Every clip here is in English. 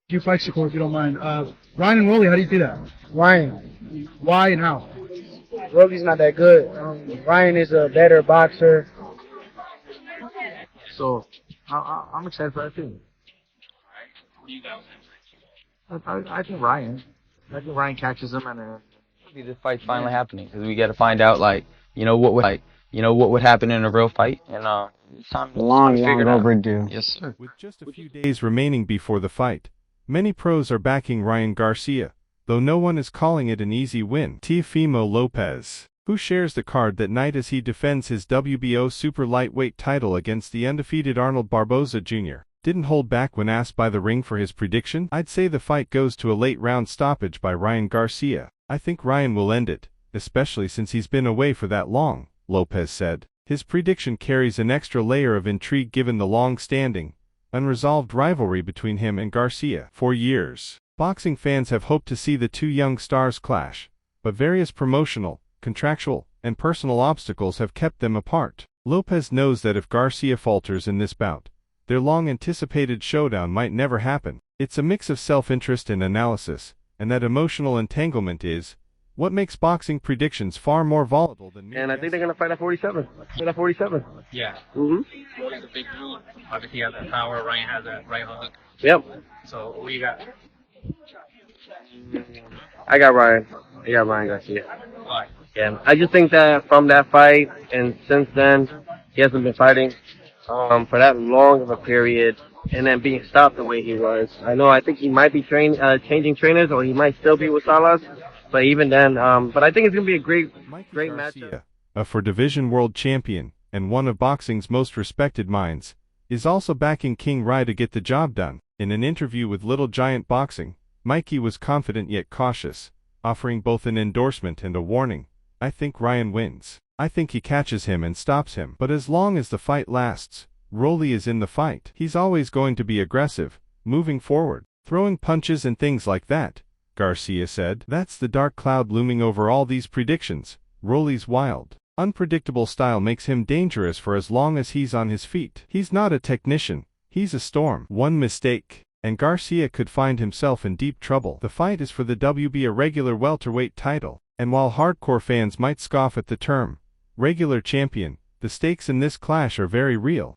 Few fights to if you don't mind. Ryan and Rolly, how do you see that? Ryan. Why and how? Rolly's not that good. Ryan is a better boxer. So I'm excited for that too. I think Ryan. I think Ryan catches him and Maybe this fight's finally happening because we got to find out what would happen in a real fight, and it's time to figure it out. overdue. Yes, sir. With just a few days remaining before the fight, many pros are backing Ryan Garcia, though no one is calling it an easy win. Teofimo Lopez, who shares the card that night as he defends his WBO super lightweight title against the undefeated Arnold Barboza Jr., didn't hold back when asked by the ring for his prediction. "I'd say the fight goes to a late round stoppage by Ryan Garcia. I think Ryan will end it, especially since he's been away for that long," Lopez said. His prediction carries an extra layer of intrigue given the long-standing, unresolved rivalry between him and Garcia. For years, boxing fans have hoped to see the two young stars clash, but various promotional, contractual, and personal obstacles have kept them apart. Lopez knows that if Garcia falters in this bout, their long-anticipated showdown might never happen. It's a mix of self-interest and analysis, and that emotional entanglement is what makes boxing predictions far more volatile than And I think they're going to fight at 47. Yeah. Mm-hmm. Rolly's a big dude. Obviously, he has that power. Ryan has that right hook. Yep. So, what do you got? I got Ryan. Garcia. Why? Yeah. I just think that from that fight and since then, he hasn't been fighting for that long of a period, and then being stopped the way he was. I think he might be changing trainers, or he might still be with Salas. But even then, but I think it's going to be a great matchup. A four-division world champion, and one of boxing's most respected minds, is also backing King Rai to get the job done. In an interview with Little Giant Boxing, Mikey was confident yet cautious, offering both an endorsement and a warning. "I think Ryan wins. I think he catches him and stops him. But as long as the fight lasts, Rolly is in the fight. He's always going to be aggressive, moving forward, throwing punches and things like that," Garcia said. "That's the dark cloud looming over all these predictions. Rolly's wild, unpredictable style makes him dangerous for as long as he's on his feet. He's not a technician, he's a storm. One mistake, and Garcia could find himself in deep trouble." The fight is for the WBA regular welterweight title, and while hardcore fans might scoff at the term regular champion, the stakes in this clash are very real.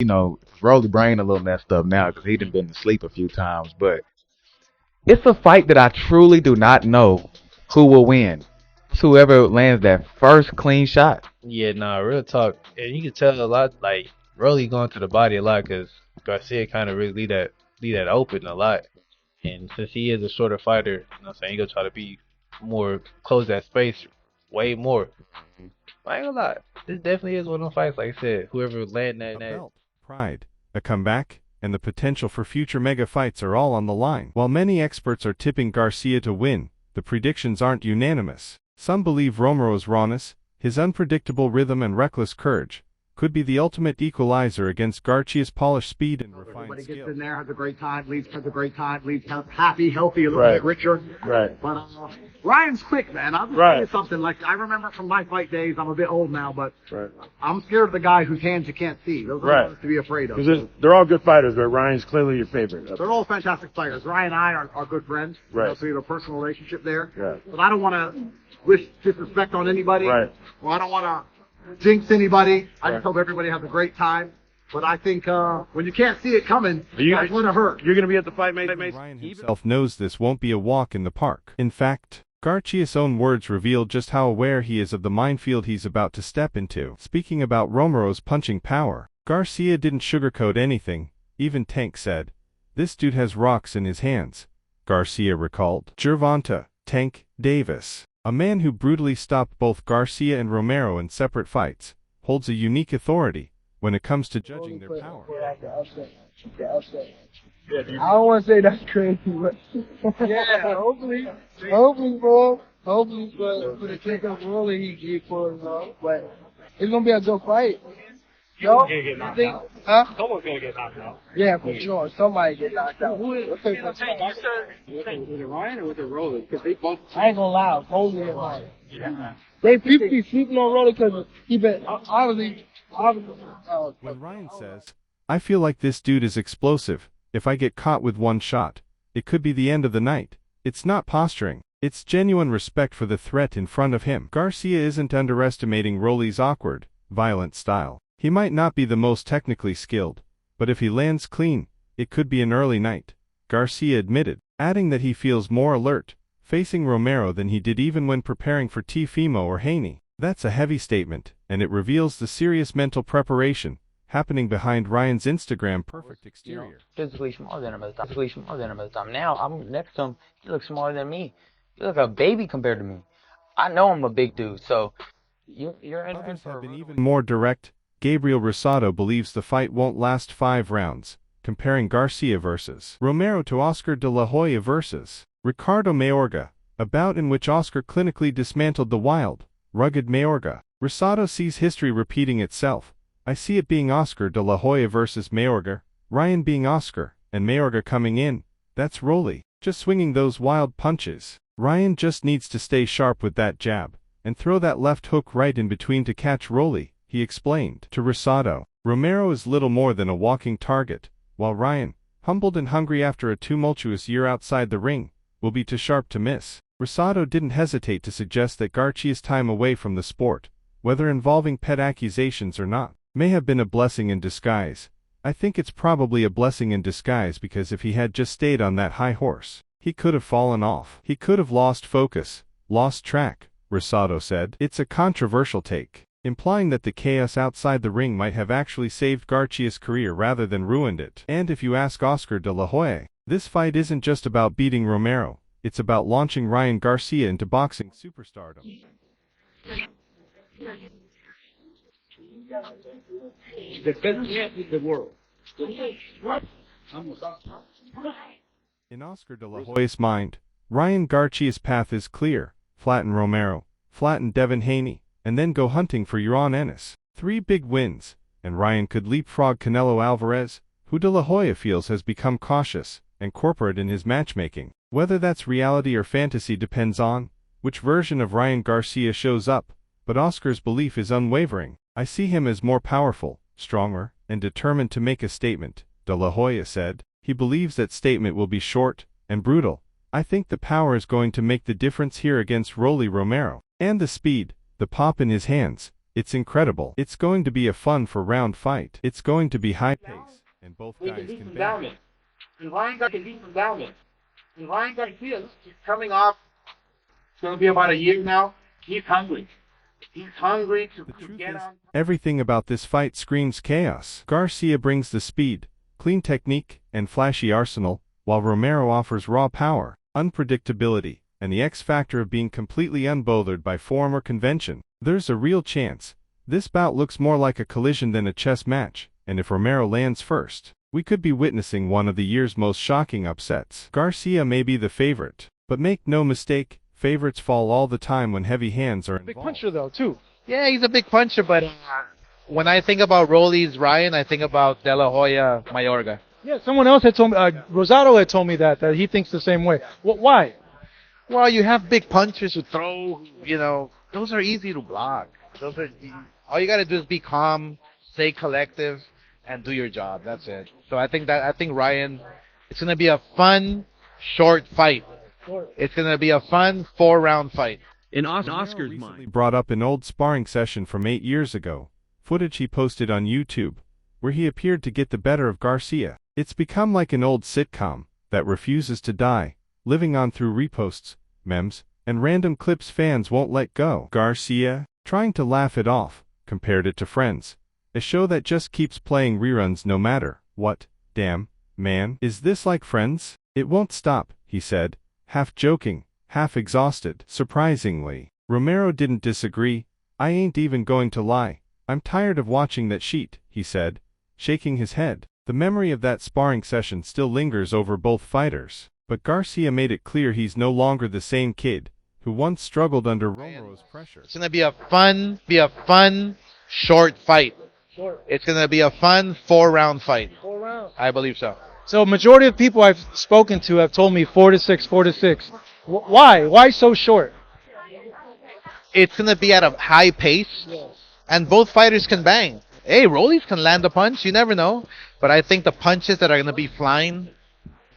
Rolly brain a little messed up now because he done been to sleep a few times, but it's a fight that I truly do not know who will win. It's whoever lands that first clean shot. Yeah, nah, real talk. And you can tell a lot, like, Rolly going to the body a lot because Garcia kind of really leave that open a lot. And since he is a shorter fighter, you know what I'm saying, he going to try to be more, close that space way more. I ain't gonna lie. This definitely is one of those fights, like I said, whoever land that. Belt, pride, a comeback, and the potential for future mega fights are all on the line. While many experts are tipping Garcia to win, the predictions aren't unanimous. Some believe Romero's rawness, his unpredictable rhythm and reckless courage, could be the ultimate equalizer against Garcia's polished speed and refined Everybody skill. gets in there, has a great time, leaves happy, healthy, a little bit richer. Right. But Ryan's quick, man. I'll just tell you something. Like, I remember from my fight days, I'm a bit old now, but I'm scared of the guy whose hands you can't see. Those are the ones to be afraid of. Because they're all good fighters, but Ryan's clearly your favorite. They're all fantastic fighters. Ryan and I are good friends. Right. So we have a personal relationship there. Yeah. But I don't want to wish disrespect on anybody. Right. Or I don't want to jinx anybody. I just hope everybody has a great time. But I think when you can't see it coming, that's when it hurt. You're going to be at the fight, mate? Ryan himself knows this won't be a walk in the park. In fact, Garcia's own words reveal just how aware he is of the minefield he's about to step into. Speaking about Romero's punching power, Garcia didn't sugarcoat anything. Even Tank said, "This dude has rocks in his hands," Garcia recalled. Gervonta Tank Davis, a man who brutally stopped both Garcia and Romero in separate fights, holds a unique authority when it comes to judging their power. I don't want to say that's crazy, but yeah, hopefully, bro. Hopefully, but for the kick up Rolly, he for but it's gonna be a good fight. Yo, you think? Huh? Someone's going to get knocked out. Yeah, for sure. Somebody get knocked out. Was it Ryan or was it Rolly? Because they both. I ain't gonna lie, Rolly and Ryan. They 50 sleeping on Rolly because he been obviously. When Ryan says, "I feel like this dude is explosive. If I get caught with one shot, it could be the end of the night. It's not posturing. It's genuine respect for the threat in front of him. Garcia isn't underestimating Rolly's awkward, violent style. He might not be the most technically skilled, but if he lands clean, it could be an early night, Garcia admitted, adding that he feels more alert facing Romero than he did even when preparing for Teofimo or Haney. That's a heavy statement, and it reveals the serious mental preparation happening behind Ryan's Instagram perfect exterior. Physically smaller than him at the time. Now I'm next to him. He looks smaller than me. He looks like a baby compared to me. I know I'm a big dude, so you're in Others have been even more direct. Gabriel Rosado believes the fight won't last 5 rounds, comparing Garcia versus Romero to Oscar de la Hoya versus Ricardo Mayorga, a bout in which Oscar clinically dismantled the wild, rugged Mayorga. Rosado sees history repeating itself. I see it being Oscar de la Hoya versus Mayorga, Ryan being Oscar, and Mayorga coming in. That's Rolly, just swinging those wild punches. Ryan just needs to stay sharp with that jab, and throw that left hook right in between to catch Rolly, he explained to Rosado. Romero is little more than a walking target, while Ryan, humbled and hungry after a tumultuous year outside the ring, will be too sharp to miss. Rosado didn't hesitate to suggest that Garcia's time away from the sport, whether involving pet accusations or not, may have been a blessing in disguise. I think it's probably a blessing in disguise because if he had just stayed on that high horse, he could have fallen off. He could have lost focus, lost track, Rosado said. It's a controversial take, implying that the chaos outside the ring might have actually saved Garcia's career rather than ruined it. And if you ask Oscar de la Hoya, this fight isn't just about beating Romero, it's about launching Ryan Garcia into boxing superstardom. The best man in the world. In Oscar de la Hoya's mind, Ryan Garcia's path is clear: flatten Romero, flatten Devin Haney, and then go hunting for Yaron Ennis. 3 big wins, and Ryan could leapfrog Canelo Alvarez, who de la Hoya feels has become cautious and corporate in his matchmaking. Whether that's reality or fantasy depends on which version of Ryan Garcia shows up, but Oscar's belief is unwavering. I see him as more powerful, stronger, and determined to make a statement, de la Hoya said. He believes that statement will be short and brutal. I think the power is going to make the difference here against Rolly Romero. And the speed, the pop in his hands, it's incredible. It's going to be a fun for round fight. It's going to be high pace, and both guys can bang. And Ryan Garcia can beat him down. And Ryan Garcia is coming off, it's going to be about a year now. He's hungry. He's hungry to get on. Everything about this fight screams chaos. Garcia brings the speed, clean technique, and flashy arsenal, while Romero offers raw power, unpredictability, and the X factor of being completely unbothered by form or convention. There's a real chance this bout looks more like a collision than a chess match, and if Romero lands first, we could be witnessing one of the year's most shocking upsets. Garcia may be the favorite, but make no mistake, favorites fall all the time when heavy hands are involved. Big puncher though too. Yeah, he's a big puncher, but when I think about Rolly's Ryan, I think about De La Hoya Mayorga. Yeah, someone else had told me, Rosado had told me that he thinks the same way. Why? Well, you have big punchers who throw, those are easy to block. All you got to do is be calm, stay collective, and do your job. That's it. So I think Ryan, it's going to be a fun, short fight. It's going to be a fun 4-round fight. In Oscar's mind. Brought up an old sparring session from 8 years ago, footage he posted on YouTube, where he appeared to get the better of Garcia. It's become like an old sitcom that refuses to die, living on through reposts, memes, and random clips fans won't let go. Garcia, trying to laugh it off, compared it to Friends, a show that just keeps playing reruns no matter what. Damn, man, is this like Friends? It won't stop, he said, half joking, half exhausted. Surprisingly, Romero didn't disagree. I ain't even going to lie. I'm tired of watching that sheet, he said, shaking his head. The memory of that sparring session still lingers over both fighters, but Garcia made it clear he's no longer the same kid who once struggled under Romero's pressure. It's going to be a fun, short fight. It's going to be a fun 4-round fight. 4 rounds. I believe so. So majority of people I've spoken to have told me 4 to 6, 4 to 6. Why? Why so short? It's going to be at a high pace, and both fighters can bang. Hey, Rollies can land a punch. You never know. But I think the punches that are going to be flying,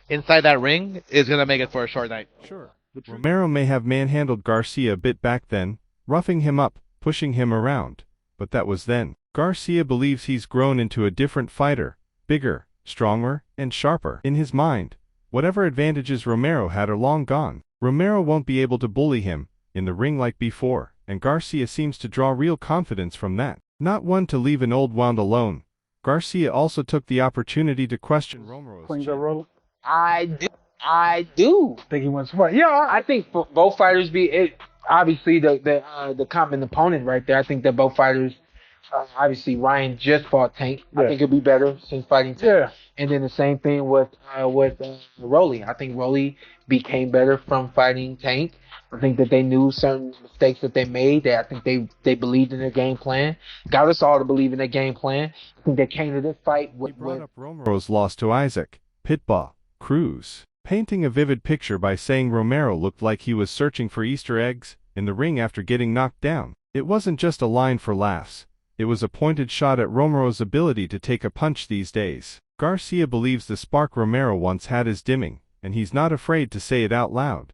inside that ring is gonna make it for a short night. Sure. Romero may have manhandled Garcia a bit back then, roughing him up, pushing him around. But that was then. Garcia believes he's grown into a different fighter, bigger, stronger, and sharper. In his mind, whatever advantages Romero had are long gone. Romero won't be able to bully him in the ring like before, and Garcia seems to draw real confidence from that. Not one to leave an old wound alone, Garcia also took the opportunity to question Romero's chin. I do think he wants to fight. Yeah, I think both fighters obviously the common opponent right there. I think that both fighters, obviously Ryan just fought Tank. Yeah. I think he'll be better since fighting Tank. Yeah. And then the same thing with Rolly. I think Rolly became better from fighting Tank. I think that they knew certain mistakes that they made. I think they believed in their game plan. Got us all to believe in their game plan. I think they came to this fight with. He brought up Romero's loss to Isaac Pitbull Cruz, painting a vivid picture by saying Romero looked like he was searching for Easter eggs in the ring after getting knocked down. It wasn't just a line for laughs. It was a pointed shot at Romero's ability to take a punch these days. Garcia believes the spark Romero once had is dimming, and he's not afraid to say it out loud.